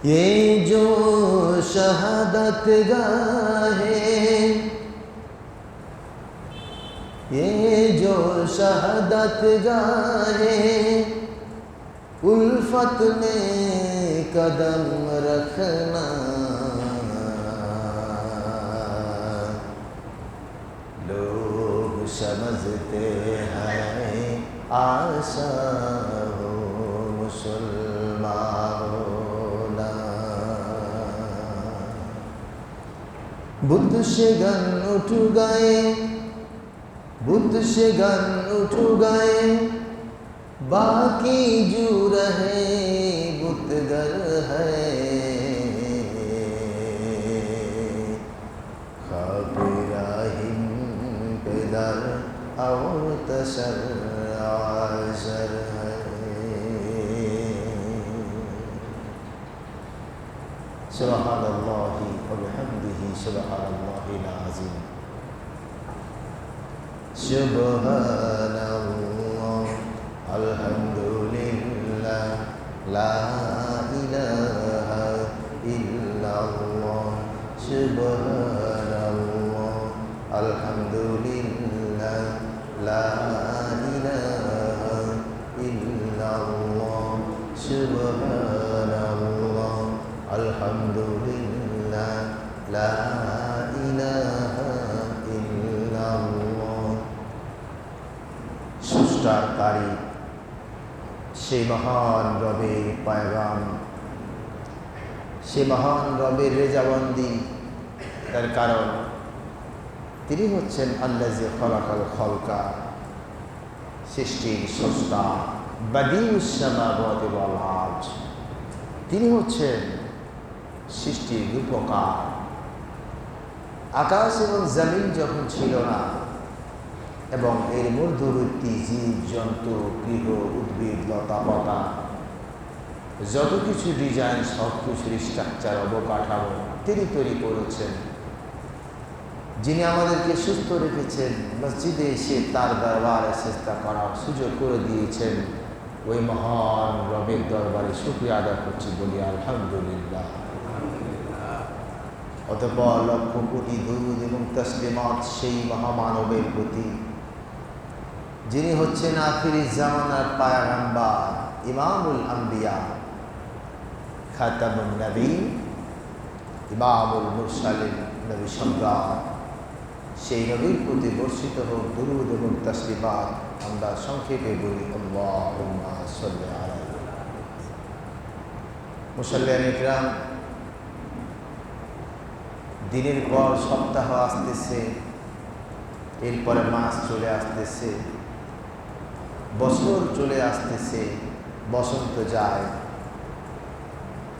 ये जो शहादत गाहे, ये जो शहादत गाहे, उल्फत में कदम रखना, लोग समझते हैं आशा हो मुसलमान होना। बुद्ध से गन उठ गए, बुद्ध से गन उठ गए, बाकी जो रहे बुतगर है। खाबिराहिम पेदर और तसर आज़र है। सुब्हानल्लाहि व बिहम्दिही सुब्हानल्लाहिल अज़ीम। सुब्हानल्लाह अल्हम्दुलिल्लाह ला इलाहा इल्लल्लाह। सुब्हानल्लाह अल्हम्दुलिल्लाह ला इलाहा इल्लल्लाह। सुब्हानल्लाह अल्हम्दुलिल्लाह ला इलाहा इल्लल्लाह। स्रष्टार तारीफ সেই মহান রবের পয়গাম, সে মহান রবের রেজাবন্দি। তার কারণ তিনি হচ্ছেন আল্লাযী খালাকাল খালকা, সৃষ্টির স্রষ্টা, বাদিউস সামাওয়াতি ওয়াল আরদ। তিনি হচ্ছেন সৃষ্টির রূপকার। আকাশ এবং জমিন যখন ছিল না এবং এর মধ্যবর্তী জীব জন্তু গৃহ উদ্ভিদ লতা পাতা যত কিছু ডিজাইন সব কিছুর স্ট্রাকচার অবকাঠামো তিনি তৈরি করেছেন। যিনি আমাদেরকে সুস্থ রেখেছেন, মসজিদে এসে তার দরবারে চেষ্টা করার সুযোগ করে দিয়েছেন, ওই মহান রবের দরবারে শুকরিয়া আদায় করছি, বলি আলহামদুলিল্লাহ। অতঃপর লক্ষ কোটি দুরূদ এবং তাসলিমাত সেই মহামানবের প্রতি, যিনি হচ্ছেন আখিরিজ জামানার পয়গম্বর, ইমামুল আম্বিয়া, খাতামুন নবী, ইমামুল মুরসালিন, নবী সম্রাট। সেই নবীর প্রতি বর্ষিত হোক দুরূদ এবং তাসলিমাত। আমরা সংক্ষেপে বলি আল্লাহুম্মা সাল্লি আলাইহি। মুসল্লিয়ান ইকরাম, দিনের পর সপ্তাহ আসতেছে, এরপরে মাস চলে আসতেছে, বছর চলে আসতেছে, বসন্ত যায়,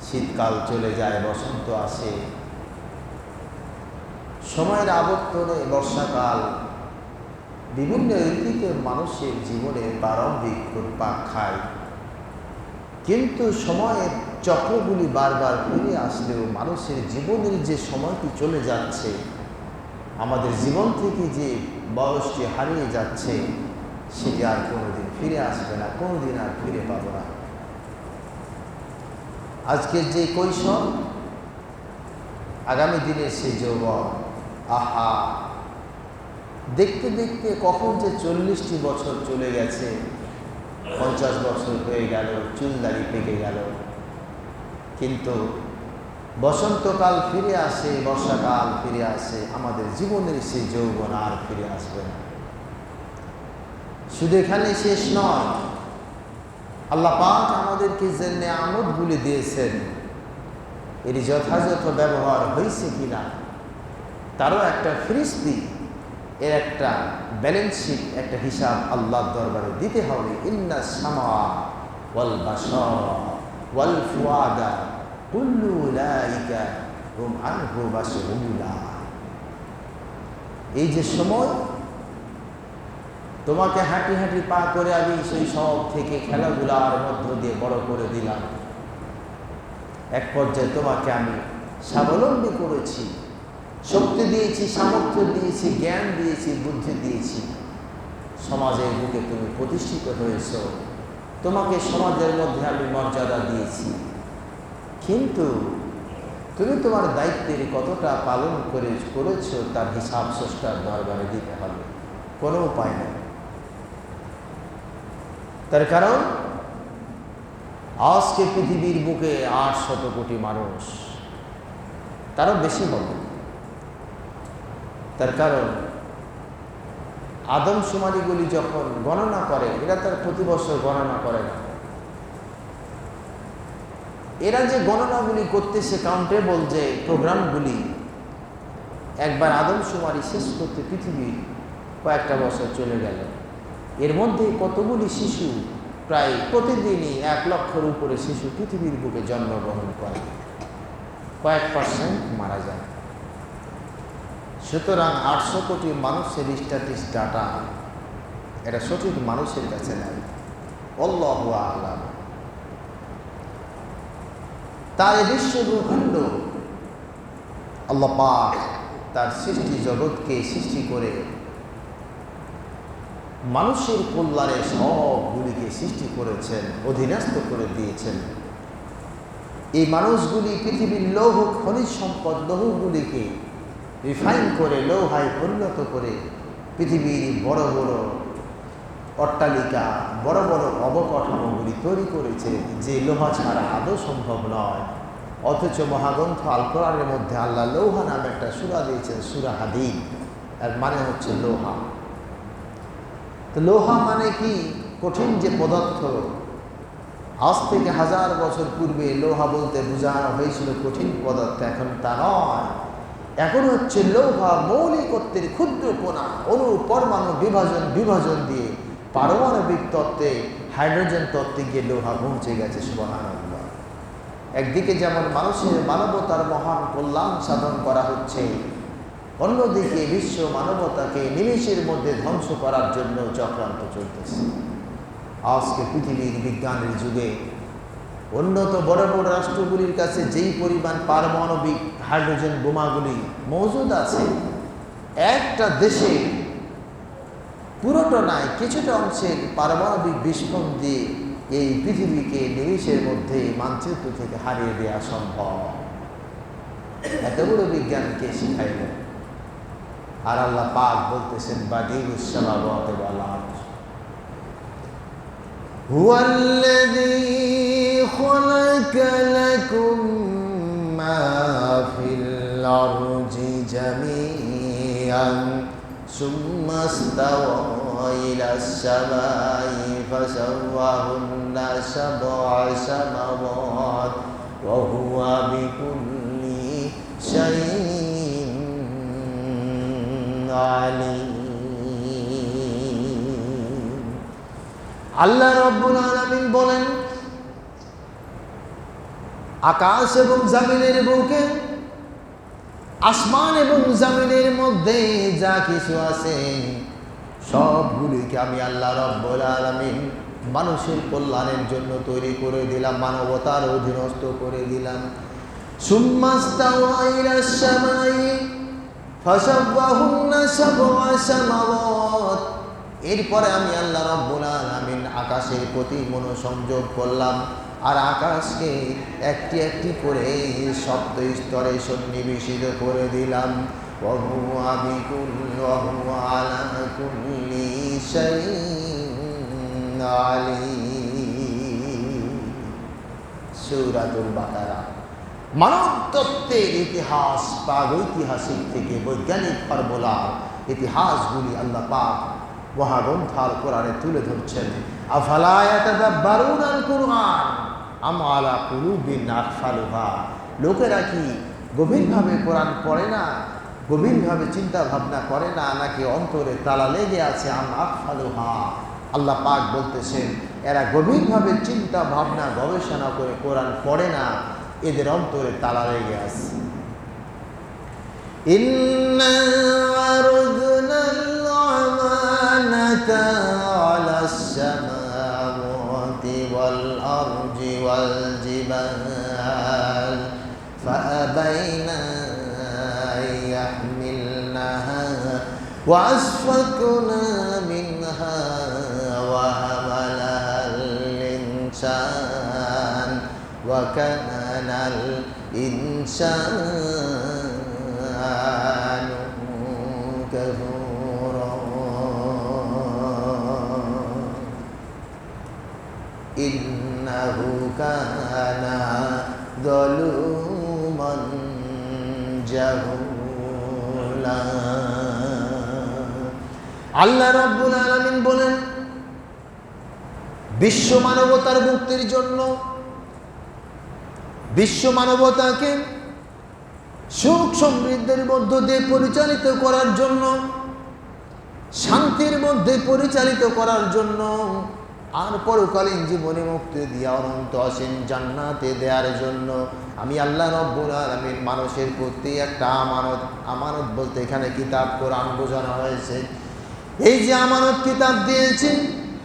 শীতকাল চলে যায়, বসন্ত আসে, সময়ের আবর্তনে বর্ষাকাল, বিভিন্ন ঋতুতে মানুষের জীবনে প্রারম্ভিক ঘুরপাক খায়। কিন্তু সময়ের চক্রগুলি বারবার ফিরে আসলেও মানুষের জীবনের যে সময়টি চলে যাচ্ছে, আমাদের জীবন থেকে যে বয়সটি হারিয়ে যাচ্ছে, সেটি আর কোনোদিন ফিরে আসবে না, কোনোদিন আর ফিরে পাবো না। আজকের যে কৈশোর, আগামী দিনের সেই যৌবন, আহা, দেখতে দেখতে কখন যে 40টি বছর চলে গেছে, 50 বছর হয়ে গেল, চুল দাড়ি পেকে গেল। কিন্তু বসন্তকাল ফিরে আসে, বর্ষাকাল ফিরে আসে, আমাদের জীবনের সেই যৌবন আর ফিরে আসবে না। শুধু এখানে শেষ নয়, আল্লাহ পাক আমাদেরকে যে নিয়ামতগুলি দিয়েছেন, এর যথাযথ ব্যবহার হয়েছে কিনা তারও একটা ফিরিস্তি, এর একটা ব্যালেন্স শিট, একটা হিসাব আল্লাহর দরবারে দিতে হবে। ইন্না সামা ওয়াল বাসার ওয়াল ফুয়াদা কুল্লু উলাইকা হুম আনহু মাসউলা। এই যে সময় তোমাকে হাঁটি হাঁটি পা করে আমি সেই সব থেকে খেলাধুলার মধ্য দিয়ে বড় করে দিলাম, এক পর্যায়ে তোমাকে আমি স্বাবলম্বী করেছি, শক্তি দিয়েছি, সামর্থ্য দিয়েছি, জ্ঞান দিয়েছি, বুদ্ধি দিয়েছি। সমাজের বুকে তুমি প্রতিষ্ঠিত হয়েছ, তোমাকে সমাজের মধ্যে আমি মর্যাদা দিয়েছি। কিন্তু তুমি তোমার দায়িত্বের কতটা পালন করেছো তার হিসাব স্রষ্টার দরবারে দিতে হবে, কোনো উপায় নেই। তার কারণ আজকে পৃথিবীর বুকে 800 কোটি মানুষ, তারও বেশি হবে। তার কারণ আদমশুমারিগুলি যখন গণনা করে, এরা তার প্রতি বছর গণনা করে না। এরা যে গণনাগুলি করতেছে, কাউন্টেবল যে প্রোগ্রামগুলি, একবার আদমশুমারি শেষ করতে পৃথিবীর কয়েকটা বছর চলে গেল। এর মধ্যে কতগুলি শিশু, প্রায় প্রতিদিনই 1 লক্ষের উপরে শিশু পৃথিবীর বুকে জন্মগ্রহণ করে, কয়েক % মারা যায়। সুতরাং 800 কোটি মানুষের স্ট্যাটিস্টিক্স ডাটা, এটা সঠিক মানুষের কাছে নাই। আল্লাহু আ'লাম। তার বিশ্ব ব্রহ্মাণ্ড আল্লাহ পাক তার সৃষ্টি জগৎকে সৃষ্টি করে মানুষের কল্যাণে সবগুলিকে সৃষ্টি করেছেন, অধীনস্থ করে দিয়েছেন। এই মানুষগুলি পৃথিবীর লৌহ খনিজ সম্পদ, লৌহগুলিকে রিফাইন করে লৌহায় পরিণত করে পৃথিবীর বড় বড় অট্টালিকা, বড় বড় অবকাঠামোগুলি তৈরি করেছে, যে লোহা ছাড়া আদৌ সম্ভব নয়। অথচ মহাগ্রন্থ আল কোরআনের মধ্যে আল্লাহ লৌহা নামে একটা সূরা দিয়েছেন, সূরা হাদীদ। এর মানে হচ্ছে লোহা। তো লোহা মানে কি? কঠিন যে পদার্থ। আজ থেকে 1000 বছর পূর্বে লোহা বলতে বোঝানো হয়েছিল কঠিন পদার্থ, এখন তা নয়। এখন হচ্ছে লোহা মৌলিকত্বের ক্ষুদ্র কণা, অণু পরমাণু বিভাজন দিয়ে পারমাণবিক তত্ত্বে, হাইড্রোজেন তত্ত্বে গিয়ে লোহা পৌঁছে গেছে। সুবহানাল্লাহ। একদিকে যেমন মানুষের মানবতার মহান কল্যাণ সাধন করা হচ্ছে, অন্যদিকে বিশ্ব মানবতাকে নিমেষের মধ্যে ধ্বংস করার জন্য চক্রান্ত চলতেছে। আজকে পৃথিবীর বিজ্ঞানের যুগে উন্নত বড় বড় রাষ্ট্রগুলির কাছে যেই পরিমাণ পারমাণবিক হাইড্রোজেন বোমাগুলি মজুদ আছে, একটা দেশে পুরোটা নাই, কিছুটা অংশের পারমাণবিক বিস্ফোরণ দিয়ে এই পৃথিবীকে নিমেষের মধ্যে মানচিত্র থেকে হারিয়ে দেওয়া সম্ভব। এত বড় বিজ্ঞানকে শিখাইল। আর আল্লাহ পাক বলতেছেন, বাদিউস সামাওয়াতি ওয়াল আরদ, হুয়াল্লাযী খালাকা লাকুম মা ফিল আরদি জামিআন সুম্মা ইসতাওয়া ইলাস সামাই ফাসাওয়াহুন্না সাবআ সামাওয়াত ওয়া হুয়া বিকুল্লি শাইইন আলীম। আল্লাহ রাব্বুল আলামিন বলেন, আকাশ এবং জমিনের বুকে, আসমান এবং জমিনের মধ্যে যা কিছু আছে সবগুলিকে আমি আল্লাহ রাব্বুল আলামিন মানুষের কল্যাণের জন্য তৈরি করে দিলাম, মানবতার অধীনস্থ করে দিলাম। সুম্মা ইসতাওয়া ইলাস সামাই ফাসাওয়াহুন্না সাবআ সামাওয়াত, এরপরে আমি আল্লাহ রাব্বুল আলামিন আকাশের প্রতি মনোসংযোগ করলাম, আর আকাশকে একটি একটি করে সপ্ত স্তরে সন্নিবেশিত করে দিলাম। ওয়া হুয়া আলা কুল্লি শাইইন আলীম। সূরাতুল বাকারা। মানব তত্ত্বের ইতিহাস, প্রাগৈতিহাসিক থেকে বৈজ্ঞানিক ফর্মুলার ইতিহাসগুলি আল্লাহ পাক মহাগ্রন্থ আল কোরআনে তুলে ধরছেন। আফালা ইয়াতাদাব্বারুনাল কুরআন আম আলা কুলুবিন আকফালুহা, লোকেরা কি গভীরভাবে কোরআন পড়ে না, গভীরভাবে চিন্তা ভাবনা করে না, নাকি অন্তরে তালা লেগে আছে? আম আকফালুহা, আল্লাহ পাক বলতেছেন এরা গভীরভাবে চিন্তা ভাবনা গবেষণা করে কোরআন পড়ে না, এদের অন্তরে তালা লেগে আছে। ইন্না আরদনাল আমানাতা আলাস সামাওয়াতি ওয়াল আরজি ওয়াল জিবাল ফাআবাইনা ইয়াহমিলনাহা ওয়া আসফাকনা মিনহা ওয়া হামালাহাল ইনসান وكان الإنسان كفورا إنه كان ظلوما جهولا আল্লাহ রাব্বুল আলামিন বলেন, বিশ্ব মানবতার মুক্তির জন্য, বিশ্ব মানবতাকে সুখ সমৃদ্ধির মধ্য দিয়ে পরিচালিত করার জন্য, শান্তির মধ্যে পরিচালিত করার জন্য, আর পরকালীন জীবনে মুক্তি দিয়ে অনন্ত অসীম জান্নাতে দেওয়ার জন্য আমি আল্লাহ রাব্বুল আলামিন মানুষের প্রতি একটা আমানত, আমানত বলতে এখানে কিতাব কোরআন বোঝানো হয়েছে। এই যে আমানত কিতাব দিয়েছি,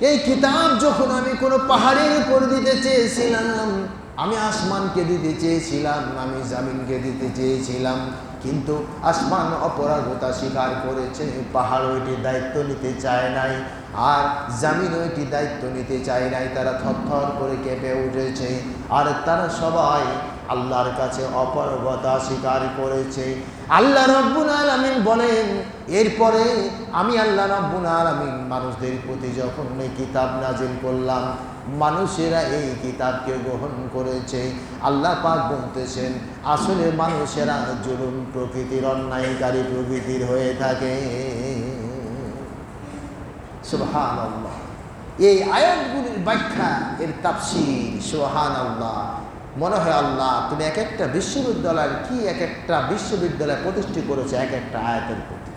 এই কিতাব যখন আমি কোনো পাহাড়ের উপর দিতে চেয়েছিলাম, আমি আসমানকে দিতে চেয়েছিলাম, আমি জামিনকে দিতে চেয়েছিলাম, কিন্তু আসমান অপরাগতা স্বীকার করেছে, পাহাড় ওইটি দায়িত্ব নিতে চায় নাই, আর জামিন ওইটি দায়িত্ব নিতে চায় নাই। তারা থরথর করে কেঁপে উঠেছে, আর তারা সবাই আল্লাহর কাছে অপরাগতা স্বীকার করেছে। আল্লাহ রাব্বুল আলামিন বলেন, এরপরে আমি আল্লাহ রাব্বুল আলামিন মানুষদের প্রতি যখন এই কিতাব নাজিল করলাম, মানুষেরা এই কিতাবকে গ্রহণ করেছে। আল্লাহ পাক বলতেছেন, আসলে মানুষেরা জুলুম প্রকৃতির, অন্যায়কারী প্রকৃতির হয়ে থাকে। সুবহানাল্লাহ। এই আয়াতগুলির ব্যাখ্যা, এর তাফসীর, সুবহানাল্লাহ। মনে হয় আল্লাহ তুমি এক একটা বিশ্ববিদ্যালয়ের কি এক একটা বিশ্ববিদ্যালয় প্রতিষ্ঠা করেছে এক একটা আয়াতের প্রতি।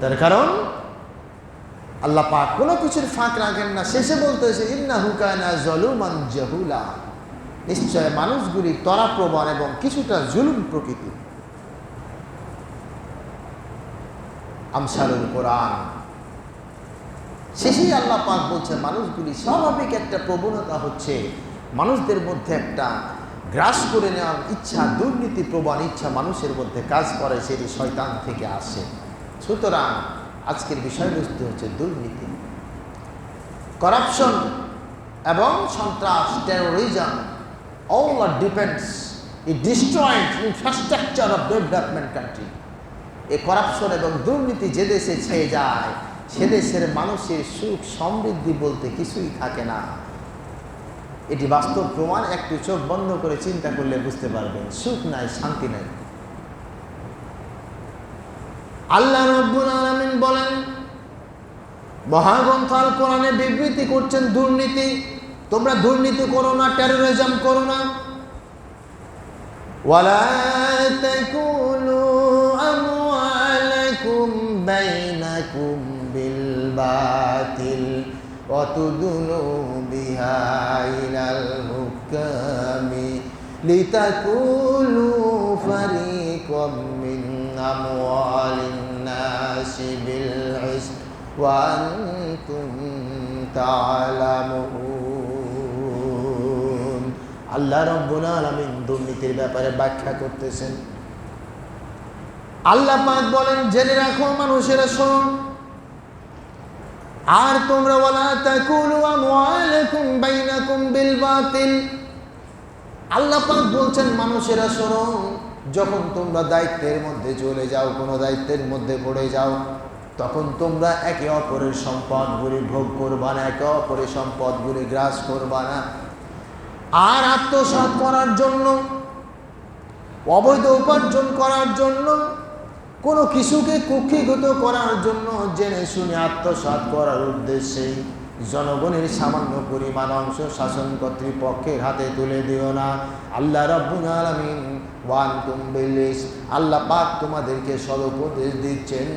তার কারণ আল্লাহ পাক কোনো কিছুর ফাঁক রাখেন না। শেষে বলতেছে, ইন্নাহু কানা যালুমান জাহুলা, নিশ্চয় মানুষগুলি তরাপ্রবণ এবং কিছুটা জুলুম প্রকৃতির। আমসালুল কোরআন শেষেই আল্লাহ পাক বলছে, মানুষগুলি স্বাভাবিক একটা প্রবণতা হচ্ছে মানুষদের মধ্যে একটা গ্রাস করে নেওয়ার ইচ্ছা, দুর্নীতি প্রবণ ইচ্ছা মানুষের মধ্যে কাজ করে, সেটি শয়তান থেকে আসে। সুতরাং আজকের বিষয়বস্তু হচ্ছে দুর্নীতি, করাপশন এবং সন্ত্রাস, terrorism. all are depends, it destroyed infrastructure of development country. এই করাপশন এবং দুর্নীতি যে দেশে ছেয়ে যায়, সে দেশের মানুষের সুখ সমৃদ্ধি বলতে কিছুই থাকে না। এটি বাস্তব প্রমাণ। একটু চোখ বন্ধ করে চিন্তা করলে বুঝতে পারবেন, সুখ নাই, শান্তি নাই। আল্লাহ রাব্বুল আলামিন বলেন, মহাগ্রন্থ আল কোরআনে বিবৃতি করছেন দুর্নীতি। তোমরা দুর্নীতি করো না, টেরোরিজম করো না। ওয়ালা তাকুলু আমওয়ালাকুম বাইনাকুম বিল বাতিল ওয়া তুদলু বিহা ইলাল হুকামি লিতাকুলু ফারিকাম মিন আমওয়ালিন নাসি বিল ইসম ওয়া আনতুম তা'লামুন। আল্লাহ রাব্বুল আলামিন দুর্নীতির ব্যাপারে ব্যাখ্যা করতেছেন। আল্লাহ পাক বলেন, জেনে রাখো মানুষেরা, শোনো, আর তোমরা ওয়ালা তাকুলু আমওয়ালাকুম বাইনাকুম বিল বাতিল। আল্লাহ পাক বলছেন, মানুষেরা শোনো, যখন তোমরা দায়িত্বের মধ্যে চলে যাও, কোনো দায়িত্বের মধ্যে পড়ে যাও, তখন তোমরা একে অপরের সম্পদগুলি ভোগ করবা না, একে অপরের সম্পদগুলি গ্রাস করবা না। আর আত্মসাৎ করার জন্য, অবৈধ উপার্জন করার জন্য, কোনো কিছুকে কুক্ষিগত করার জন্য জেনে শুনে আত্মসাৎ করার উদ্দেশ্যে জনগণের সামান্য পরিমাণ অংশ শাসন কর্তৃপক্ষের হাতে তুলে দিও না। আল্লাহ রাব্বুল আলামিন ওয়ান্তুম বিলিস, আল্লাহ পাক তোমাদেরকে সদুপদেশ দিচ্ছেন,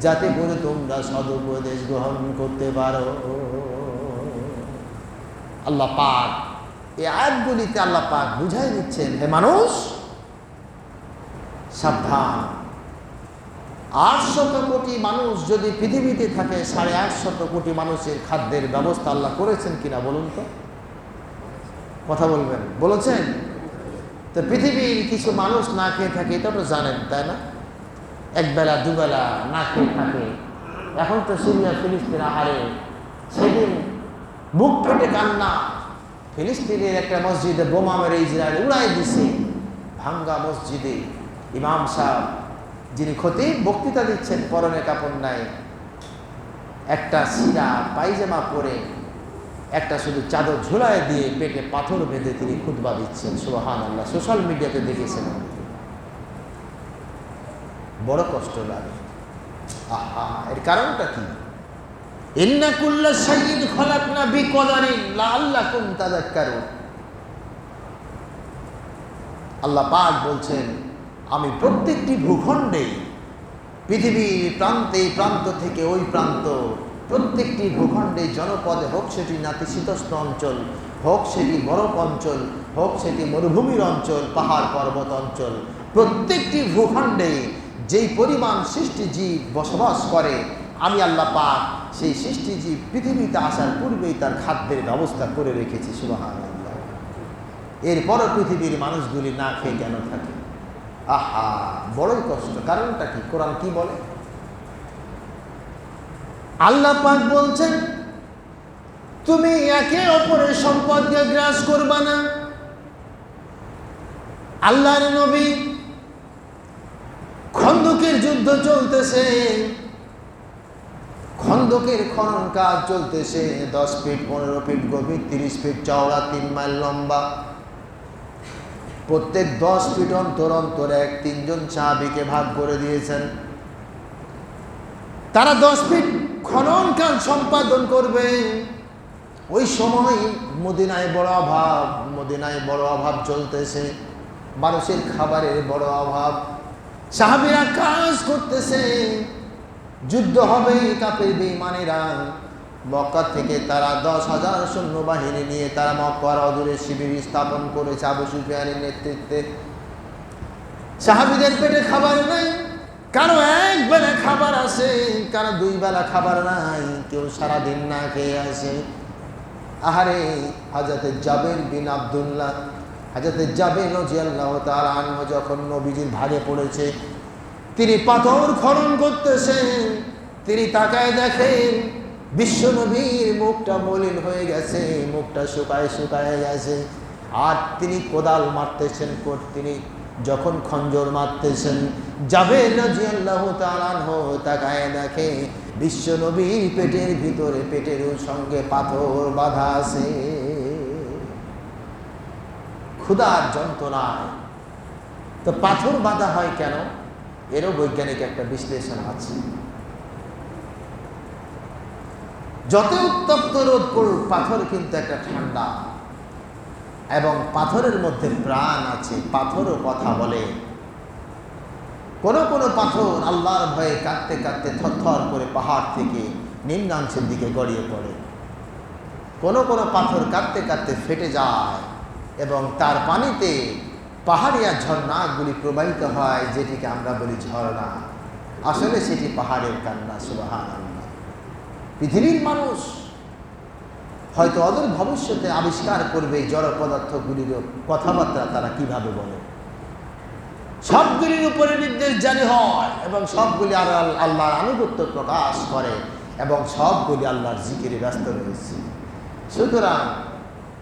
যাতে করে তোমরা সদুপদেশ গ্রহণ করতে পারো। আল্লাহ পাক এই আয়াতগুলিতে আল্লাহ পাক বুঝাই দিচ্ছেন, হে মানুষ, সাবধান। 800 কোটি মানুষ যদি পৃথিবীতে থাকে, 850 কোটি মানুষের খাদ্যের ব্যবস্থা আল্লাহ করেছেন কিনা বলুন তো? কথা বলবেন, বলেছেন? তো পৃথিবীর কিছু মানুষ না খেয়ে থাকে, এটা তো জানেন, তাই না? একবেলা দুবেলা না খেয়ে থাকে। এখন তো সিরিয়া ফিলিস্তিন, আহারে, সেদিন বুক ফেটে কান্না, ফিলিস্তিনের একটা মসজিদে বোমা মেরে ইসরায়েল উড়াই দিছে। ভাঙ্গা মসজিদে ইমাম সাহেব যিনি খতিব বক্তৃতা দিচ্ছেন, পরনে কাপড় নাই, একটা ছিঁড়া পায়জামা পরে একটা শুধু চাদর ঝুলায় দিয়ে পেটে পাথর বেঁধে তিনি খুতবা দিচ্ছেন। সুবহানাল্লাহ, সোশ্যাল মিডিয়াতে দেখেছেন। বড় কষ্ট লাগে। আহা, এর কারণটা কি? ইন্না কুল্লা শাইইন খলাকনা বিকদারিন লাআল্লাকুম তাযাক্কারুন। আল্লাহ পাক বলছেন, আমি প্রত্যেকটি ভূখণ্ডে, পৃথিবীর প্রান্তে প্রান্ত থেকে ওই প্রান্ত, প্রত্যেকটি ভূখণ্ডে, জনপদে, হোক সেটি নাতিশীতোষ্ণ অঞ্চল, হোক সেটি বরফ অঞ্চল, হোক সেটি মরুভূমির অঞ্চল, পাহাড় পর্বত অঞ্চল, প্রত্যেকটি ভূখণ্ডে যেই পরিমাণ সৃষ্টিজীব বসবাস করে, আমি আল্লাহ পাক সেই সৃষ্টিজীব পৃথিবীতে আসার পূর্বেই তার খাদ্যের ব্যবস্থা করে রেখেছি। সুবহানাল্লাহ। এরপরও পৃথিবীর মানুষগুলি না খেয়ে কেন থাকে? আহা, বড়ই কষ্ট। কারণটা কি? কোরআন কি বলে? আল্লাহ পাক বলছেন, তুমি একে অপরের সম্পদকে গ্রাস করবা না। আল্লাহর নবী, খন্দকের যুদ্ধ চলতেছে, খন্দকের খনন কাজ চলতেছে। 10 ফিট 15 ফিট গভীর, 30 ফিট চওড়া, 3 মাইল লম্বা। প্রত্যেক 10 ফিট অন্তর অন্তর 1-3 জন সাহাবীকে ভাগ করে দিয়েছেন। তারা 10 ফিট খনন কাজ সম্পাদন করবে। ওই সময় মদিনায় বড় অভাব, মদিনায় বড় অভাব চলতেছে, মানুষের খাবারের বড় অভাব। সাহাবীরা কাজ করতেছে, যুদ্ধ হবে কাফের বেঈমানেরা। মক্কা থেকে তারা 10,000 সৈন্যবাহিনী নিয়ে তারা মক্কার অদূরে শিবির স্থাপন করেছে আবু সুফিয়ানের নেতৃত্বে। সাহাবীদের পেটে খাবার নাই, কারো 1 বেলা খাবার আছে, কারো 2 বেলা খাবার নাই, কেউ সারাদিন না খেয়ে আছে। আহারে, হযরত জাবের বিন আব্দুল্লাহ, হযরত জাবের রাদিয়াল্লাহু তাআলা আনহু যখন নবীজির ভাগে পড়েছে, তিনি পাথর খনন করতেছেন। তিনি তাকায় দেখেন বিশ্ব নবীর মুখটা মলিন হয়ে গেছে, মুখটা শুকায় শুকায় গেছে। আর তিনি কোদাল মারতেছেন, তিনি যখন খঞ্জর মারতেছেন, জাবের রাদিয়াল্লাহু তাআলা আনহু তাকায় দেখে বিশ্ব নবীর পেটের ভিতরে, পেটের সঙ্গে পাথর বাঁধা আছে। ক্ষুধার যন্ত্রণায়। তো পাথর বাঁধা হয় কেন? এরও বৈজ্ঞানিক একটা বিশ্লেষণ আছে। যত উত্তপ্ত রোদ পড়ুক, পাথর কিন্তু একটা ঠান্ডা, এবং পাথরের মধ্যে প্রাণ আছে। পাথরও কথা বলে। কোন কোন পাথর আল্লাহর ভয়ে কাঁদতে কাঁদতে থরথর করে পাহাড় থেকে নিম্নাংশের দিকে গড়িয়ে পড়ে। কোন কোন পাথর কাঁদতে কাঁদতে ফেটে যায় এবং তার পানিতে পাহাড়িয়া ঝর্ণাগুলি প্রবাহিত হয়, যেটিকে আমরা বলি ঝর্ণা। আসলে সেটি পাহাড়ের কান্না। সুবহানাল্লাহ। পৃথিবীর মানুষ হয়তো অদূর ভবিষ্যতে আবিষ্কার করবে জড় পদার্থগুলির কথাবার্তা তারা কিভাবে বলে। সবগুলির উপরে নির্দেশ জারি হয় এবং সবগুলি আল্লাহর আনুগত্য প্রকাশ করে এবং সবগুলি আল্লাহর জিকিরে ব্যস্ত রয়েছে। সুতরাং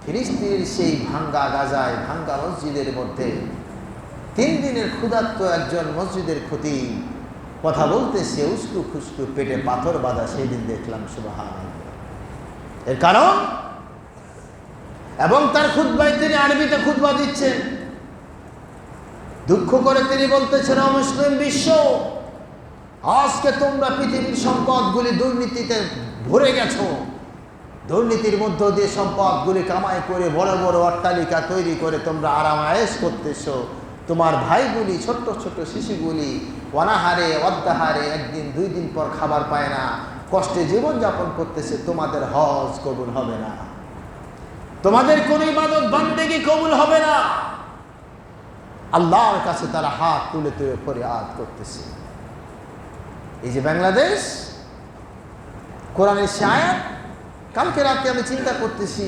ফিলিস্তিনের সেই ভাঙ্গা গাজায়, ভাঙ্গা মসজিদের মধ্যে 3 দিনের ক্ষুধার্ত একজন মসজিদের খতিব কথা বলতেছে, উস্কু খুস্কু পেটে পাথর বাঁধা। সেই দিন দেখলাম। সুবহানাল্লাহ। এর কারণ, এবং তার খুতবায় তিনি আরবিতে খুতবা দিচ্ছেন। দুঃখ করে তিনি বলতেছেন, মুসলিম বিশ্ব, আজকে তোমরা পৃথিবীর সম্পদগুলি দুর্নীতিতে ভরে গেছো। দুর্নীতির মধ্য দিয়ে সম্পদগুলি কামাই করে বড় বড় অট্টালিকা তৈরি করে তোমরা আরামায়েশ করতেছো। তোমার ভাইগুলি, ছোট্ট ছোট্ট শিশুগুলি অনাহারে অদ্যাহারে 1 দিন 2 দিন পর খাবার পায় না, কষ্টে জীবনযাপন করতেছে। তোমাদের হজ কবুল হবে না, তোমাদের কোনো ইবাদত বান্দেগি কবুল হবে না। আল্লাহর কাছে তারা হাত তুলে তুলে ফরিয়াদ করতেছে। এই যে বাংলাদেশ, কোরআনের সে আয়াত, কালকে রাতে আমি চিন্তা করতেছি,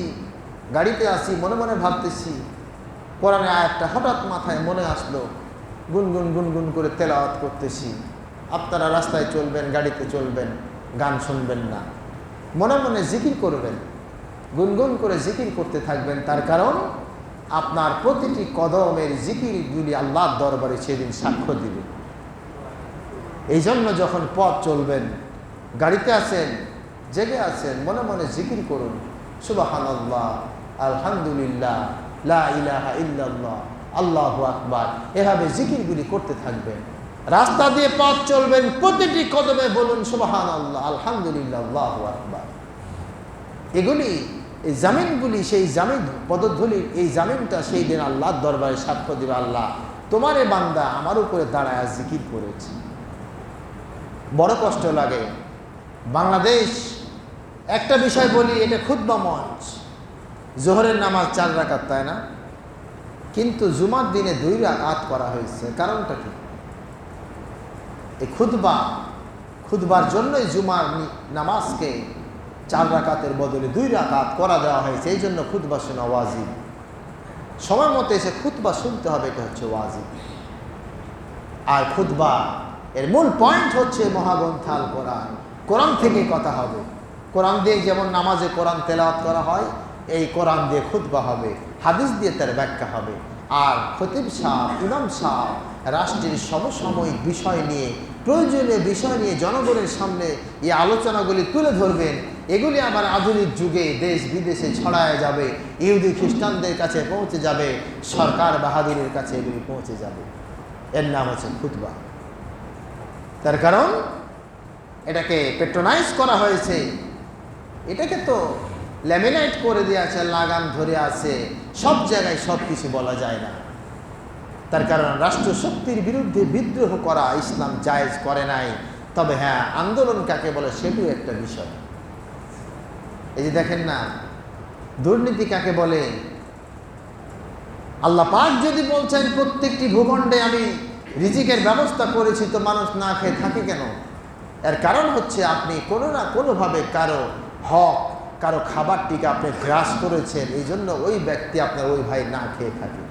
গাড়িতে আসি, মনে মনে ভাবতেছি, কোরআনের আয়াতটা হঠাৎ মাথায় মনে আসলো, গুনগুন গুনগুন করে তেলাওয়াত করতেছি। আপনারা রাস্তায় চলবেন, গাড়িতে চলবেন, গান শুনবেন না, মনে মনে জিকির করবেন। গুনগুন করে জিকির করতে থাকবেন। তার কারণ আপনার প্রতিটি কদমের জিকিরগুলি আল্লাহর দরবারে সেদিন সাক্ষ্য দিবে। এই জন্য যখন পথ চলবেন, গাড়িতে আছেন, জেগে আছেন, মনে মনে জিকির করুন, সুবহানাল্লাহ, আলহামদুলিল্লাহ, লা ইলাহা ইল্লাল্লাহ, আল্লাহু আকবার, এভাবে জিকিরগুলি করতে থাকবেন। রাস্তা দিয়ে পথ চলবেন, প্রতিটি কদমে বলুন সুবহানাল্লাহ, আলহামদুলিল্লাহ, আল্লাহু আকবার। এগুলি, এই জামিনগুলি, সেই জামিন পদধূলির এই জামিনটা সেই দিন আল্লাহর দরবারে সাক্ষ্য দিবে, আল্লাহ তোমার এ বান্দা আমার উপরে দাঁড়ায় জিকির করেছে। বড় কষ্ট লাগে। বাংলাদেশ, একটা বিষয় বলি, এটা খুতবা মঞ্চ, জোহরের নামাজ 4 রাকাত, তাই না? কিন্তু জুমার দিনে 2 রাকাত করা হয়েছে। কারণটা কি? এই খুতবার জন্যই জুমার নামাজকে 4 রাকাতের বদলে 2 রাকাত করা দেওয়া হয়েছে। এই জন্য খুতবা শোনা ওয়াজিব। সময় মতো এসে খুতবা শুনতে হবে, এটা হচ্ছে ওয়াজিব। আর খুতবা এর মূল পয়েন্ট হচ্ছে মহাগ্রন্থ আল কোরআন। কোরআন থেকে কথা হবে। কোরআন দিয়ে যেমন নামাজে কোরআন তেলাওয়াত করা হয়, এই কোরআন দিয়ে খুতবা হবে, হাদিস দিয়ে তার ব্যাখ্যা হবে। আর খতিব সাহেব, ইমাম সাহেব রাষ্ট্রের সমসাময়িক বিষয় নিয়ে, প্রয়োজনীয় বিষয় নিয়ে জনগণের সামনে এই আলোচনাগুলি তুলে ধরবেন। এগুলি আবার আধুনিক যুগে দেশ বিদেশে ছড়ায় যাবে, ইহুদি খ্রিস্টানদের কাছে পৌঁছে যাবে, সরকার বাহাদুরের কাছে এগুলি পৌঁছে যাবে। এর নাম হচ্ছে খুতবা। তার কারণ এটাকে পেট্রোনাইজ করা হয়েছে, এটাকে তো ল্যামিনেট করে দেওয়া আছে, লাগাম ধরে আছে, সব জায়গায় সব কিছু বলা যায় না। তার কারণ রাষ্ট্র শক্তির বিরুদ্ধে বিদ্রোহ করা ইসলাম জায়েজ করে নাই। তবে হ্যাঁ, আন্দোলন কাকে বলে সেটিও একটা বিষয়। এই যে দেখেন না, দুর্নীতি কাকে বলে? আল্লাহ পাক যদি বলছেন প্রত্যেকটি ভূখণ্ডে আমি রিজিকের ব্যবস্থা করেছি, তো মানুষ না খেয়ে থাকে কেন? এর কারণ হচ্ছে আপনি কোনো না কোনোভাবে কারো হক, কারো খাবারটিকে আপনি গ্রাস করেছেন, এই জন্য ওই ব্যক্তি, আপনার ওই ভাই না খেয়ে থাকে।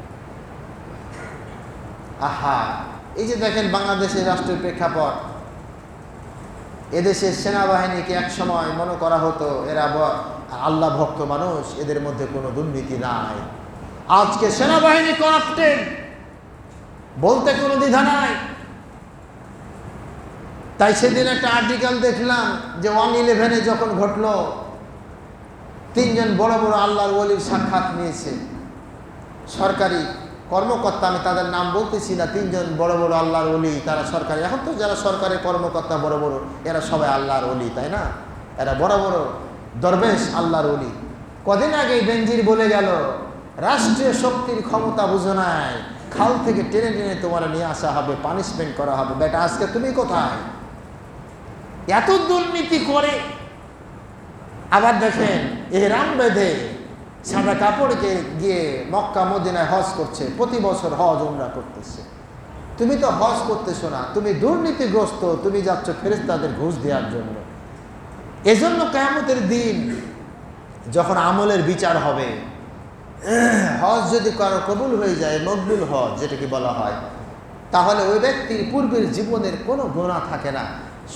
আহা, এই যে দেখেন বাংলাদেশের রাষ্ট্রের প্রেক্ষাপট, এদেশের সেনাবাহিনীকে এক সময় মনে করা হতো এরা আল্লাহ ভক্ত মানুষ, এদের মধ্যে কোনো দুর্নীতি নাই। আজকে সেনাবাহিনী করাপ্টেড বলতে কোনো দ্বিধা নাই। তাই সেদিন একটা আর্টিকেল দেখলাম যে 1/11 যখন ঘটল, 3 জন বড় বড় আল্লাহর ওলির সাক্ষাৎ নিয়েছে সরকারি কর্মকর্তা। আমি তাদের নাম বলতেছি না। 3 জন বড় বড় আল্লাহর ওলি, তারা সরকারি, এখন তো যারা সরকারি কর্মকর্তা বড় বড়, এরা সবাই আল্লাহর ওলি, তাই না? এরা বড় বড় দরবেশ আল্লাহর ওলি। কদিন আগেই বেনজির বলে গেল, রাষ্ট্রীয় শক্তির ক্ষমতা বুঝো নাই, খাল থেকে টেনে টেনে তোমার নিয়ে আসা হবে, পানিশমেন্ট করা হবে। বেটা, আজকে তুমি কোথায়? এত দুর্নীতি করে। আবার দেখেন, এহরাম বেঁধে সাদা কাপড়কে গিয়ে মক্কা মদিনায় হজ করছে, প্রতি বছর হজ উমরা করতেছে। তুমি তো হজ করতেছো না, তুমি দুর্নীতিগ্রস্ত, তুমি যাচ্ছ ফেরেশতাদের ঘুষ দেওয়ার জন্য। এজন্য কিয়ামতের দিন যখন আমলের বিচার হবে, হজ যদি কারো কবুল হয়ে যায়, মকবুল হজ যেটাকে বলা হয়, তাহলে ওই ব্যক্তির পূর্বের জীবনের কোনো গুনাহ থাকে না,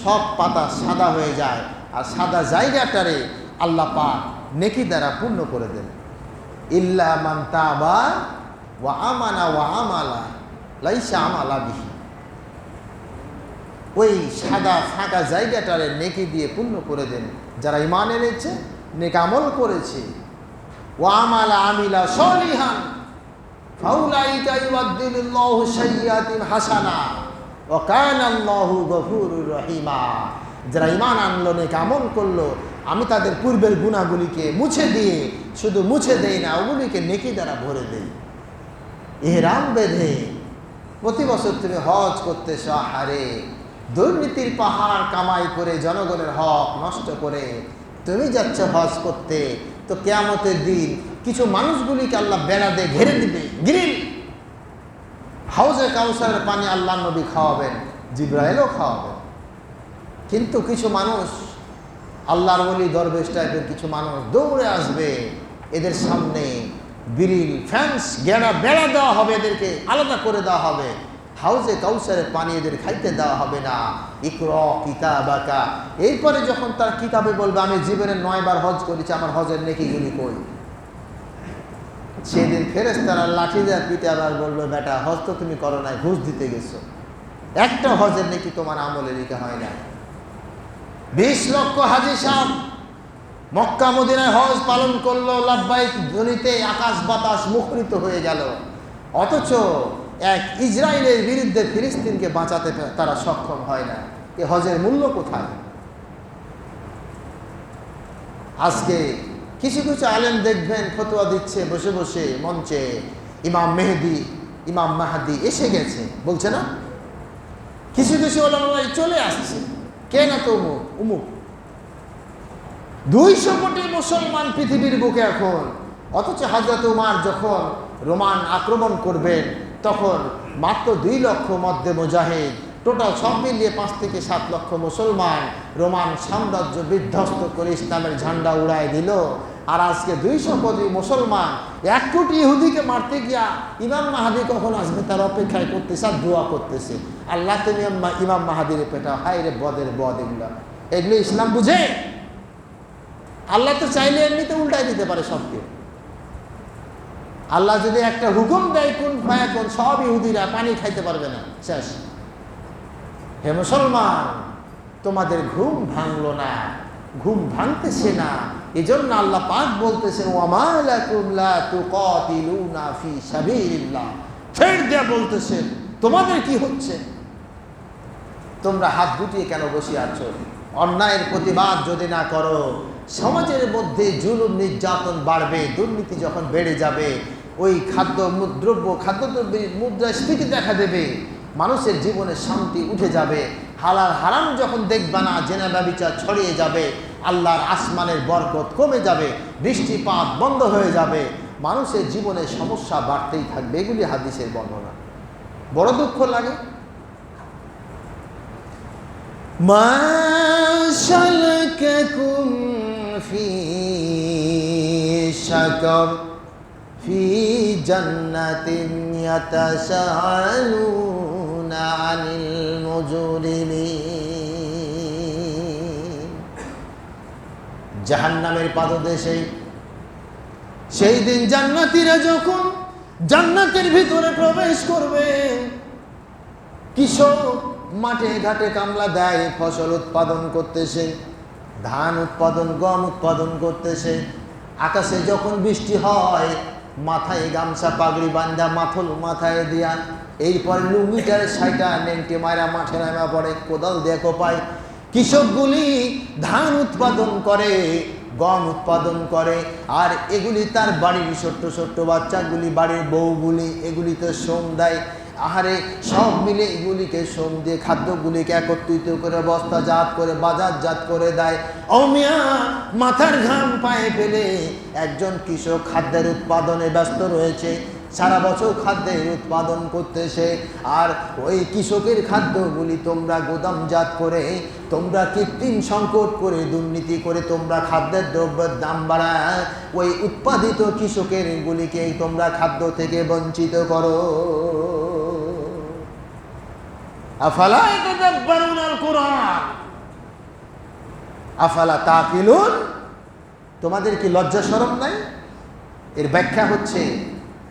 সব পাতা সাদা হয়ে যায়। আর সাদা জায়গাটারে আল্লাহ পাক নেকি দ্বারা পূর্ণ করে দেন। ইল্লা মান তাবা ওয়া আমানা ওয়া আমালা লাইসা আমালা বিহি। ওই সাদা ফাঁকা জায়গাটারে নেকি দিয়ে পূর্ণ করে দেন যারা ঈমান এনেছে, নেক আমল করেছে। ওয়া আমালা আমিলা সলিহান ফাউলাইকা ইউবাদদিলুল্লাহু সাইয়্যাতিহিম হাসানা ওয়া কানা আল্লাহু গফুরুর রহিমা। যারা ঈমান আনলো, নেক আমল করলো, আমি তাদের পূর্বের গুনাহগুলিকে মুছে দিয়ে, শুধু মুছে দেই না, ওগুলিকে নেকি দ্বারা ভরে দেই। ইহরাম বেঁধে প্রতি বছর তুমি হজ করতেছো, হারে দুর্নীতির পাহাড় কামাই করে জনগণের হক নষ্ট করে তুমি যাচ্ছ হজ করতে, তো কিয়ামতের দিন কিছু মানুষগুলিকে আল্লাহ বেড়া দিয়ে ঘেরে দিবে, গ্রিল। হাউজে কাউসারের পানি আল্লাহ নবী খাওয়াবেন, জিবরাইলও খাওয়াবেন। কিন্তু কিছু মানুষ, আল্লাহর ওলি দরবেশ টাইপের কিছু মানুষ দৌড়ে আসবে, এদের সামনে বিরিল ফ্যান্স বেড়া দেওয়া হবে, এদেরকে আলাদা করে দেওয়া হবে। হাউজে কাউসারের পানি এদের খাইতে দেওয়া হবে না। ইকরা কিতাবাকা, এরপরে যখন তার কিতাবে বলবে আমি জীবনে 9 বার হজ করেছি, আমার হজের নেকিগুলি কই? সেদিন ফেরেশতারা লাঠি দিয়ে পিঠে আবার বলবে, বেটা হজ তো তুমি করো নাই, ঘুষ দিতে গেছো, একটা হজের নেকি তোমার আমলে লিখা হয় না। 20 লক্ষ হাজী সাহেব মক্কা মদিনায় হজ পালন করলো, লাব্বাইক ধ্বনিতে আকাশ বাতাস মুখরিত হয়ে গেল, অথচ এক ইসরায়েলের বিরুদ্ধে ফিলিস্তিনকে বাঁচাতে তারা সক্ষম হয় না। এ হজের মূল্য কোথায়? আজকে কিছু কিছু আলেম দেখবেন ফতোয়া দিচ্ছে বসে বসে মঞ্চে, ইমাম মেহেদি ইমাম মাহাদি এসে গেছে বলছে না, কিছু কিছু ওলামা চলে আসছে, কে না তো অমুক অমুক। 200 কোটি মুসলমান পৃথিবীর বুকে এখন, অথচ হযরত উমর যখন রোমান আক্রমণ করবেন তখন মাত্র 2 লক্ষ মধ্যে মুজাহিদ, টোটাল সব মিলিয়ে 5 থেকে 7 লক্ষ মুসলমান রোমান সাম্রাজ্য বিধ্বস্ত করে ইসলামের ঝান্ডা উড়ায় দিল। আর আজকে 200 কোটি মুসলমান 1 কোটি ইহুদিকে মারতে গিয়া ইমাম মাহাদি কখন আসবে তার অপেক্ষায় করতেছে আর দোয়া করতেছে, আল্লাহ তুমি ইমাম মাহাদির পেটা। হায় রে বদের বদ, এগুলো ইসলাম বুঝে? আল্লাহ তো চাইলে এমনিতে উল্টাই দিতে পারে সবকে। আল্লাহ যদি একটা হুকুম দেয় কোন ফায়াকুন, সব ইহুদিরা পানি খাইতে পারবে না, শেষ। হে মুসলমান, তোমাদের ঘুম ভাঙলো না, ঘুম ভাঙতেছে না, এজন্য আল্লাহ পাক বলতেছেন ওয়ামা লাকুম লা তুকাতিলুনা ফি সাবিলিল্লাহ। ফের দিয়া বলতেছেন তোমাদের কি হচ্ছে, তোমরা হাত গুটিয়ে কেন বসে আছো? অন্যায়ের প্রতিবাদ যদি না করো, সমাজের মধ্যে জুলুম নির্যাতন বাড়বে, দুর্নীতি যখন বেড়ে যাবে, ওই খাদ্যদ্রব্যের মুদ্রাস্ফীতি দেখা দেবে, মানুষের জীবনে শান্তি উঠে যাবে, হালাল হারাম যখন দেখবে না, জেনা ব্যভিচার ছড়িয়ে যাবে, আল্লাহর আসমানের বরকত কমে যাবে, বৃষ্টিপাত বন্ধ হয়ে যাবে, মানুষের জীবনে সমস্যা বাড়তেই থাকবে। এগুলি হাদিসের বর্ণনা। বড় দুঃখ লাগে। মা সালাকাকুম ফি সাকার ফি জান্নাতিন ইয়াতাসাআলুনা আনিল মুজরিমিন। জাহান্নামের পাদদেশে সেই দিন জান্নাতীরা যখন জান্নাতের ভিতরে প্রবেশ করবে, কৃষক মাঠে ঘাটে কামলা দেয়, ফসল উৎপাদন করতেছে, ধান উৎপাদন, গম উৎপাদন করতেছে, আকাশে যখন বৃষ্টি হয়, মাথায় গামছা পাগড়ি বান্ধা মাথল মাথায় দিয়া, এরপর লুঙ্গিটার সাইটা নেংটে মায়েরা মাঠে নামা পড়ে, কোদাল দিয়ে কোপায়। কৃষকগুলি ধান উৎপাদন করে, গম উৎপাদন করে, আর এগুলি তার বাড়ির ছোট্ট ছোট্ট বাচ্চাগুলি, বাড়ির বউগুলি এগুলিতে শ্রম দেয়। আহারে সব মিলে এগুলিকে শ্রম দিয়ে খাদ্যগুলিকে একত্রিত করে বস্তাজাত করে বাজারজাত করে দেয়। অমিয়া মাথার ঘাম পায়ে ফেলে একজন কৃষক খাদ্যের উৎপাদনে ব্যস্ত রয়েছে, সারা বছর খাদ্যের উৎপাদন করতেছে, আর ওই কৃষকের খাদ্যগুলি তোমরা গোদামজাত করে, তোমরা কৃত্রিম সংকট করে, দুর্নীতি করে, তোমরা খাদ্যের দ্রব্যের দাম বাড়ায় ওই উৎপাদিত কৃষকের গুলিকে তোমরা খাদ্য থেকে বঞ্চিত করো। আফালা ইয়াতাদাব্বারুনাল কুরআন আফালা তাকিলুন। তোমাদের কি লজ্জা শরম নাই? এর ব্যাখ্যা হচ্ছে,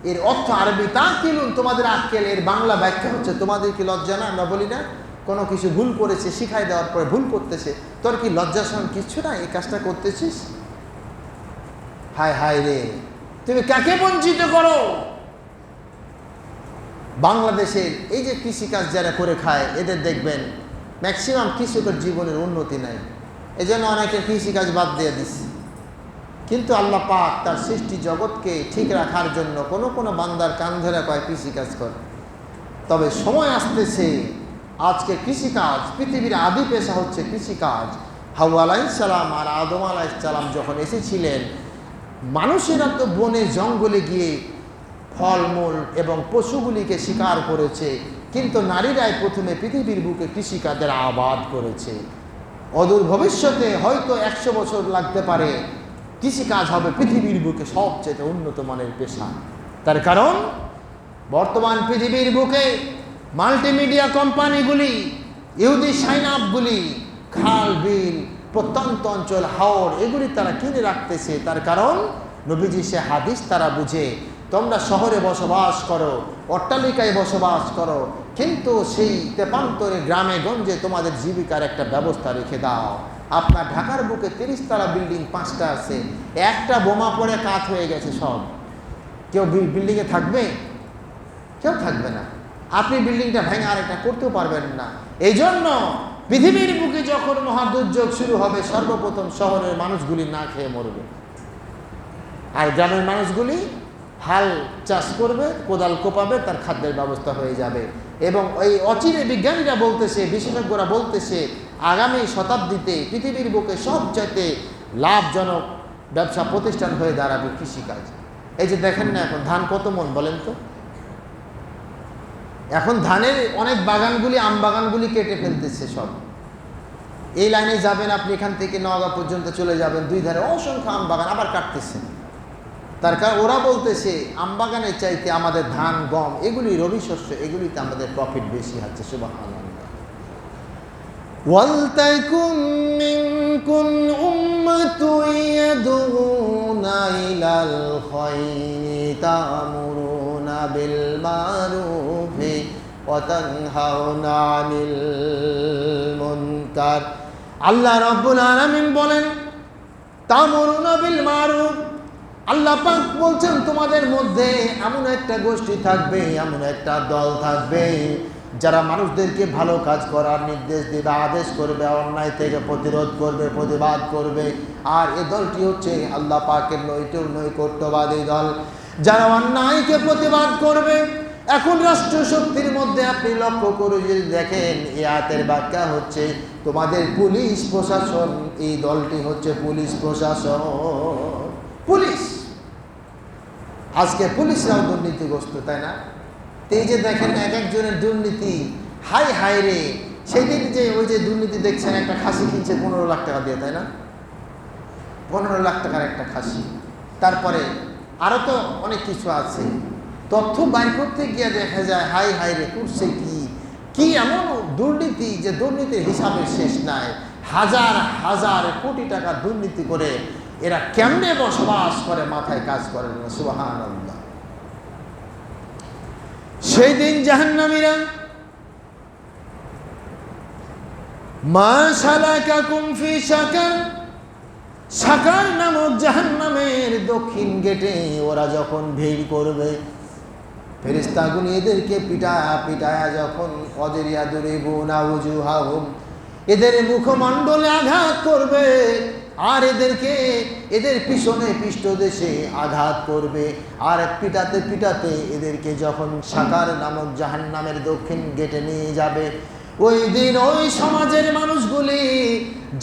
এর অর্থ আরবি তাকিলুন, তোমাদের আক্কেল। এর বাংলা ব্যাখ্যা হচ্ছে তোমাদের কি লজ্জা না? আমরা বলি না কোনো কিছু ভুল করেছে, শিখাই দেওয়ার পরে ভুল করতেছে, তোর কি লজ্জা শরম কিচ্ছু না? এই কাজটা করতেছিস, হায় হায় রে, তুমি কাকে বঞ্চিত করো? বাংলাদেশের এই যে কৃষিকাজ যারা করে খায়, এদের দেখবেন ম্যাক্সিমাম কৃষকের জীবনের উন্নতি নাই, এজন্য অনেকে কৃষিকাজ বাদ দিয়ে দিচ্ছে। কিন্তু আল্লাহ পাক তার সৃষ্টি জগৎকে ঠিক রাখার জন্য কোনো কোনো বান্দার কান ধরে কয় কৃষিকাজ করে। তবে সময় আসতেছে, আজকে কৃষিকাজ পৃথিবীর আদি পেশা হচ্ছে কৃষিকাজ। হাওয়া আলাইহিস সালাম আর আদম আলাইহিস সালাম যখন এসেছিলেন, মানুষেরা তো বনে জঙ্গলে গিয়ে ফলমূল এবং পশুগুলিকে শিকার করেছে, কিন্তু নারীরাই প্রথমে পৃথিবীর বুকে কৃষিকাজের আবাদ করেছে। অদূর ভবিষ্যতে হয়তো 100 বছর লাগতে পারে, কৃষিকাজ হবে পৃথিবীর বুকে সবচেয়ে উন্নত মানের পেশা। তার কারণ বর্তমান পৃথিবীর বুকে মাল্টিমিডিয়া কোম্পানিগুলি, ইহুদি সাইনাপগুলি, খাল বিল, প্রত্যন্ত অঞ্চল, হাওর, এগুলি তারা কিনে রাখতেছে। তার কারণ নবীজি সে হাদিস তারা বুঝে, তোমরা শহরে বসবাস করো, অট্টালিকায় বসবাস করো, কিন্তু সেই তেপান্তরে গ্রামে গঞ্জে তোমাদের জীবিকার একটা ব্যবস্থা রেখে দাও। আপনার ঢাকার বুকে 30 তলা বিল্ডিং 5টা আছে, একটা বোমা পড়ে কাত হয়ে গেছে সব, কেউ বিল্ডিংয়ে থাকবে? কেউ থাকবে না। আপনি বিল্ডিংটা ভেঙে আরেকটা করতেও পারবেন না। এই জন্য পৃথিবীর বুকে যখন মহাদুর্যোগ শুরু হবে, সর্বপ্রথম শহরের মানুষগুলি না খেয়ে মরবে, আর গ্রামের মানুষগুলি হাল চাষ করবে, কোদাল কোপাবে, তার খাদ্যের ব্যবস্থা হয়ে যাবে। এবং ওই অচিরে বিজ্ঞানীরা বলতেছে, বিশেষজ্ঞরা বলতেছে, আগামী শতাব্দীতে পৃথিবীর বুকে সবচাইতে লাভজনক ব্যবসা প্রতিষ্ঠান হয়ে দাঁড়াবে কৃষিকাজ। এই যে দেখেন না এখন ধান কত মন বলেন তো? এখন ধানের অনেক বাগানগুলি, আম বাগানগুলি কেটে ফেলতেছে সব। এই লাইনে যাবেন আপনি, এখান থেকে নওগাঁ পর্যন্ত চলে যাবেন, 2 ধারে অসংখ্য আম বাগান আবার কাটতেছে। তার কারণ ওরা বলতেছে আম বাগানের চাইতে আমাদের ধান, গম, এগুলি রবি শস্য, এগুলিতে আমাদের প্রফিট বেশি হচ্ছে। সুবহানাল্লাহ। ওয়ালতাকুম মিনকুম উম্মাতুন ইয়াদউনা ইলাল খায়রি তা'মুরুনা বিল মারুফি ওয়া তানহাউনা আনিল মুনকার। আল্লাহ রাব্বুল আলামিন বলেন তা'মুরুনা বিল মারুফ, আল্লাহ পাক বলছেন তোমাদের মধ্যে এমন একটা গোষ্ঠী থাকবে, এমন একটা দল থাকবে, যারা মানুষদেরকে ভালো কাজ করার নির্দেশ দেবে, আদেশ করবে, অন্যায় থেকে প্রতিরোধ করবে, প্রতিবাদ করবে। আর এই দলটি হচ্ছে আল্লাহ পাকের নৈকট্যবাদী দল, যারা অন্যায়কে প্রতিবাদ করবে। এখন রাষ্ট্র শক্তির মধ্যে আপনি লক্ষ্য করে যদি দেখেন, এই আয়াতের ব্যাখ্যা হচ্ছে তোমাদের পুলিশ প্রশাসন, এই দলটি হচ্ছে পুলিশ প্রশাসন। পুলিশ, আজকে পুলিশরাও দুর্নীতিগ্রস্ত, তাই না? এই যে দেখেন এক একজনের দুর্নীতি, হাই হাই রে। সেদিন যে ওই যে দুর্নীতি দেখছেন, একটা খাসি কিনছে 15 লাখ টাকা দিয়ে, তাই না? 15 লাখ টাকার একটা খাসি। তারপরে আরো তো অনেক কিছু আছে, তথ্য বাইর করতে গিয়ে দেখা যায় হাই হাই রে, করছে কি এমন দুর্নীতি যে দুর্নীতির হিসাবের শেষ নাই। হাজার হাজার কোটি টাকা দুর্নীতি করে এরা কেমনে বসবাস করে, মাথায় কাজ করে না। সুবহানাল্লাহ। সেই দিন জাহান্নামীরা মা সালাকাকুম ফি সাকার, সাকার নামক জাহান্নামের দক্ষিণ গেটে ওরা যখন ভিড় করবে, ফেরেশতাগুলো এদেরকে পিটায়া যখন অজরিয়া দুরিবুনা উজুহাহুম, এদের মুখমণ্ডলে আঘাত করবে, আর এদের পিছনে পৃষ্ঠদেশে আঘাত করবে। আর পিটাতে পিটাতে এদেরকে যখন সাকার নামক জাহান্নামের দক্ষিণ গেটে নিয়ে যাবে, ওই দিন ওই সমাজের মানুষগুলি,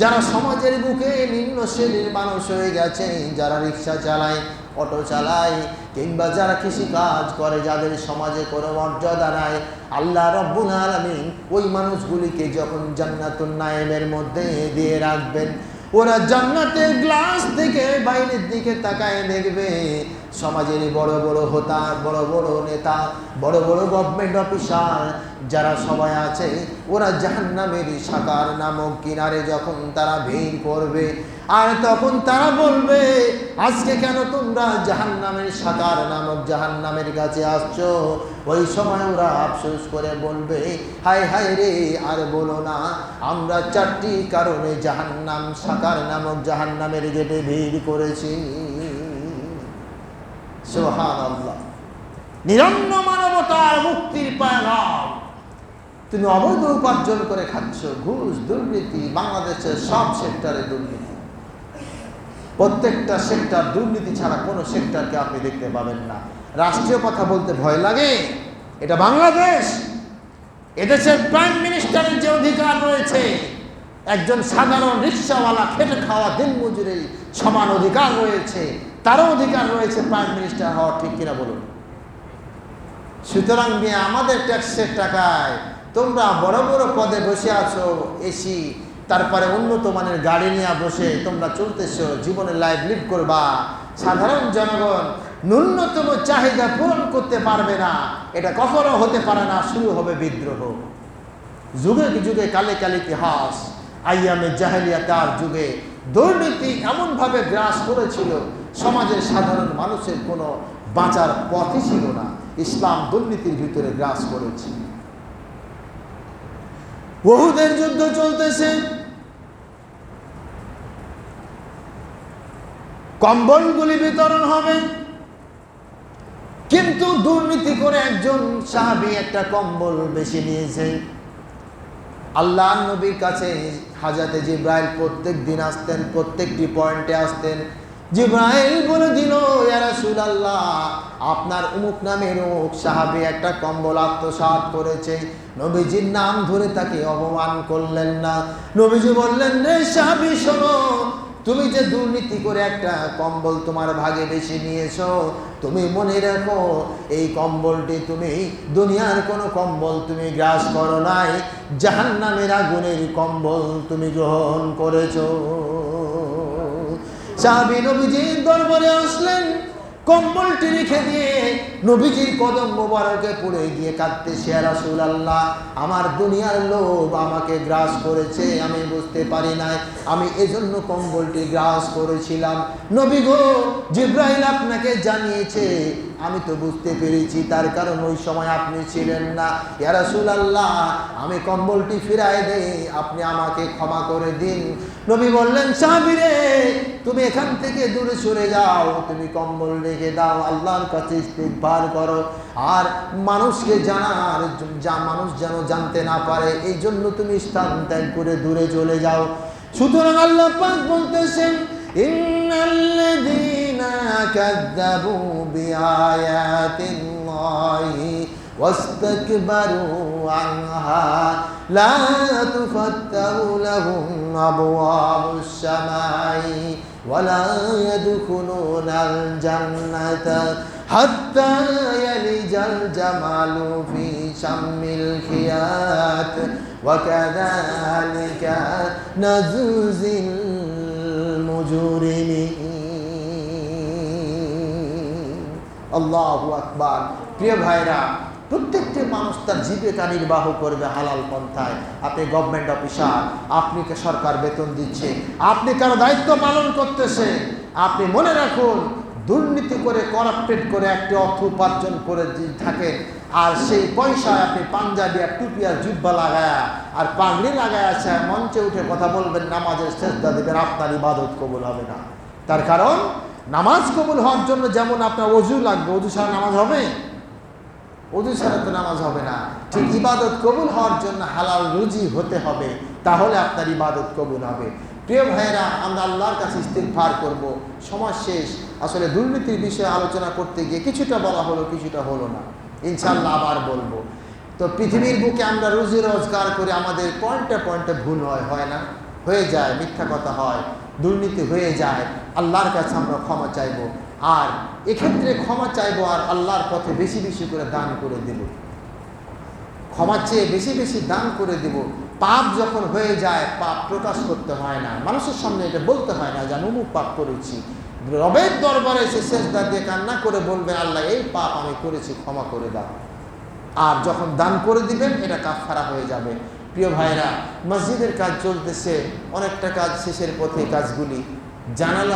যারা সমাজের বুকে নিম্ন শ্রেণীর মানুষ হয়ে গেছে, যারা রিক্সা চালায়, অটো চালায়, কিংবা যারা কৃষি কাজ করে, যাদের সমাজে কোনো মর্যাদা নাই, আল্লাহ রাব্বুল আলামিন ওই মানুষগুলিকে যখন জান্নাতুন নাঈমের মধ্যে দিয়ে রাখবেন, ওরা জান্নাতের গ্লাস থেকে বাইরের দিকে তাকায় দেখবে সমাজের বড় বড় হোতা, বড় বড় নেতা, বড় বড় গভর্নমেন্ট অফিসার যারা সবাই আছে, ওরা জাহান্নামের সাকার নামক কিনারে যখন তারা ভিড় করবে, আর তখন তারা বলবে আজকে কেন তোমরা জাহান্নামের সাকার নামক জাহান্নামের কাছে আসছো? ওই সময় ওরা আফসোস করে বলবে হায় হায় রে, আর বলো না, আমরা 4টি কারণে জাহান্নাম, সাকার নামক জাহান্নামের গেটে ভিড় করেছি। সুবহানাল্লাহ। নিরন্ন মানবতার মুক্তির পয়গাম তুমি অবৈধ উপার্জন করে খাচ্ছ, ঘুষ, দুর্নীতি, বাংলাদেশের সব সেক্টরে দুর্নীতি, প্রত্যেকটা সেক্টর দুর্নীতি ছাড়া কোনো সেক্টরকে আপনি দেখতে পাবেন না। রাষ্ট্রীয় কথা বলতে ভয় লাগে, এটা বাংলাদেশ। এদেশের প্রাইম মিনিস্টারের যে অধিকার রয়েছে, একজন সাধারণ রিক্সাওয়ালা খেটে খাওয়া দিনমজুরের সমান অধিকার রয়েছে, তারও অধিকার রয়েছে প্রাইম মিনিস্টার হওয়া, ঠিক কিনা বলুন? সুতরাং আমাদের ট্যাক্সের টাকায় তোমরা বড় বড় পদে বসে আছো, এসি, তারপরে উন্নত মানের গাড়ি নিয়ে বসে তোমরা চলতেছো, জীবনের লাইফ লিড করবা। সাধারণ জনগণ ন্যূনতম চাহিদা পূরণ করতে পারবে না, এটা কখনো হতে পারে না, শুরু হবে বিদ্রোহ। যুগে যুগে কালে কালে ইতিহাস, আইয়ামে জাহেলিয়াতের যুগে দুর্নীতি এমনভাবে গ্রাস করেছিল, সমাজের সাধারণ মানুষের কোনো বাঁচার পথই ছিল না। ইসলাম দুর্নীতির ভিতরে গ্রাস করেছে। উহুদের যুদ্ধ চলতেছে, কম্বলগুলি বিতরণ হবে, কিন্তু দুর্নীতি করে একজন সাহাবী একটা কম্বল বেশি নিয়েছে। আল্লাহর নবীর কাছে হাজরতে জিবরাইল প্রত্যেক দিন আসতেন, প্রত্যেকটি পয়েন্টে আসতেন। জিবরাইল বলে দিল, ইয়া রাসূলুল্লাহ, আপনার অমুক নামের অমুক সাহাবী একটা কম্বল আত্মসাৎ করেছে। নবীজির নাম ধরে তাকে অপমান করলেন না। নবীজি বললেন, রে সাহাবী শোনো, তুমি যে দুর্নীতি করে একটা কম্বল তোমার ভাগে বেশি নিয়েছো, তুমি মনে রাখো এই কম্বলটি তুমি দুনিয়ার কোনো কম্বল তুমি গ্রাস করো নাই, জাহান্নামের আগুনের কম্বল তুমি গ্রহণ করেছো। সাহাবী নবীজির দরবারে আসলেন, কম্বলটি রেখে দিয়ে নবীজির কদম মোবারকে পড়ে গিয়ে কাঁদতেছে, ইয়া রাসূলুল্লাহ, আমার দুনিয়ার লোভ আমাকে গ্রাস করেছে, আমি বুঝতে পারি নাই, আমি এজন্য কম্বলটি গ্রাস করেছিলাম। নবী গো, জিবরাইল আপনাকে জানিয়েছে, আমি তো বুঝতে পেরেছি, তার কারণ ওই সময় আপনি ছিলেন না। ইয়া রাসূলুল্লাহ, আমি কম্বলটি ফিরাই দেই, আপনি আমাকে ক্ষমা করে দিন। নবী বললেন, সাহাবী রে, তুমি এখান থেকে দূরে সরে যাও, তুমি কম্বল রেখে দাও, আল্লাহর কাছে ইস্তিগফার করো, আর মানুষকে মানুষ যেন জানতে না পারে, এই জন্য তুমি স্থান ত্যাগ করে দূরে চলে যাও। সুতরাং আল্লাহ পাক বলতেছেন, ইন্নাল্লাযীনা কাযযাবু বিআয়াতিল্লাহি ওয়াস্তাকবারু আনহা লা তুফাত্তাহু লাহুম আবওয়াবুস সামাই ওয়ালা ইয়াদখুলুনাল জান্নাতা হাত্তা ইয়ালিজাল জামালু ফি শাম্মিল খিয়াত ওয়া কাযালিকা নাজজিল মুজরিমিন। আল্লাহু আকবার। প্রিয় ভাইরা, প্রত্যেকটি মানুষ তার জীবিকা নির্বাহ করবে হালাল পন্থায়। আপনি গভর্নমেন্ট অফিসার, আপনি সরকার বেতন দিচ্ছে, আপনি কারো দায়িত্ব পালন করতেছে, আপনি মনে রাখুন, দুর্নীতি করে করাপ্টেড করে একটি অর্থ উপার্জন করে থাকেন, আর সেই পয়সায় আপনি পাঞ্জাবি আর টুপি আর জুব্বা লাগায়া আর পাগড়ি লাগায় আছে, মঞ্চে উঠে কথা বলবেন, নামাজের সেজদা দিবেন, আপনার ইবাদত কবুল হবে না। তার কারণ নামাজ কবুল হওয়ার জন্য যেমন আপনার ওযু লাগবে, ওযু ছাড়া নামাজ হবে? ওযু ছাড়া তো নামাজ হবে না। ঠিক ইবাদত কবুল হওয়ার জন্য হালাল রুজি হতে হবে, তাহলে আপনার ইবাদত কবুল হবে। প্রিয় ভাইয়েরা, আমরা আল্লাহর কাছে ইস্তিগফার করব। সময় শেষ। আসলে দুর্নীতির বিষয়ে আলোচনা করতে গিয়ে কিছুটা বলা হলো, কিছুটা হলো না, ইনশাআল্লাহ আবার বলবো। তো পৃথিবীর বুকে আমরা রুজি রোজগার করে আমাদের পয়েন্টে পয়েন্টে ভুল হয় না, হয়ে যায়, মিথ্যা কথা হয়, দুর্নীতি হয়ে যায়। আল্লাহর কাছে আমরা ক্ষমা চাইব, আর এক্ষেত্রে ক্ষমা চাইব, আর আল্লাহর পথে বেশি বেশি করে দান করে দেব, ক্ষমা চেয়ে বেশি বেশি দান করে দেব। পাপ যখন হয়ে যায়, পাপ প্রকাশ করতে হয় না, মানুষের সামনে এটা বলতে হয় না যে আমি অমুক পাপ করেছি। রবের দরবারে এসে সেজদা দিয়ে কান্না করে বলবে, আল্লাহ এই পাপ আমি করেছি, ক্ষমা করে দাও। আর যখন দান করে দিবেন, এটা কাফারা হয়ে যাবে। প্রিয় ভাইরা, মসজিদের কাজ চলতেছে, অনেকটা কাজ শেষের পথে, কাজগুলি জানালা